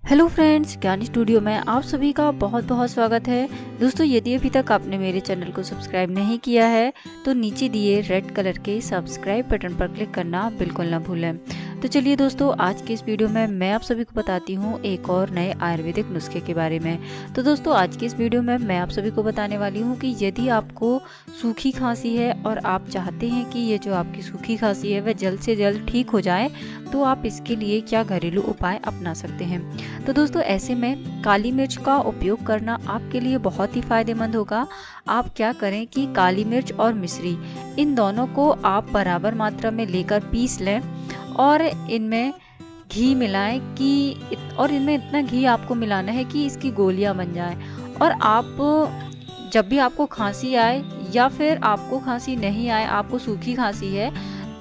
Hello friends, ज्ञान studio में आप सभी का बहुत बहुत स्वागत है। दोस्तों, यदि अभी तक आपने मेरे चैनल को सब्सक्राइब नहीं किया है तो नीचे दिए रेड कलर के सब्सक्राइब बटन पर क्लिक करना बिल्कुल ना भूलें। तो चलिए दोस्तों, आज के इस वीडियो में मैं आप सभी को बताती हूँ एक और नए आयुर्वेदिक नुस्खे के बारे में। तो दोस्तों, आज की इस वीडियो में मैं आप सभी को बताने वाली हूँ कि यदि आपको सूखी खांसी है और आप चाहते हैं कि ये जो आपकी सूखी खांसी है वह जल्द से जल्द ठीक हो जाए, तो आप इसके लिए क्या घरेलू उपाय अपना सकते हैं। तो दोस्तों, ऐसे में काली मिर्च का उपयोग करना आपके लिए बहुत ही फायदेमंद होगा। आप क्या करें कि काली मिर्च और मिश्री इन दोनों को आप बराबर मात्रा में लेकर पीस लें और इनमें घी मिलाएं और इनमें इतना घी आपको मिलाना है कि इसकी गोलियां बन जाएं। और आप जब भी आपको खांसी आए या फिर आपको खांसी नहीं आए, आपको सूखी खांसी है,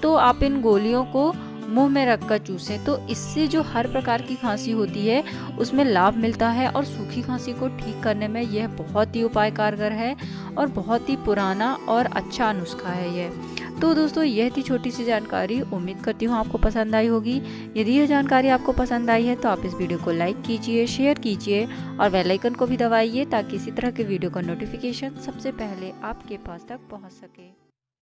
तो आप इन गोलियों को मुंह में रखकर चूसें। तो इससे जो हर प्रकार की खांसी होती है उसमें लाभ मिलता है और सूखी खांसी को ठीक करने में यह बहुत ही उपाय कारगर है और बहुत ही पुराना और अच्छा नुस्खा है यह। तो दोस्तों, यह थी छोटी सी जानकारी। उम्मीद करती हूँ आपको पसंद आई होगी। यदि यह जानकारी आपको पसंद आई है तो आप इस वीडियो को लाइक कीजिए, शेयर कीजिए और बेल आइकन को भी दबाइए ताकि इसी तरह के वीडियो का नोटिफिकेशन सबसे पहले आपके पास तक पहुँच सके।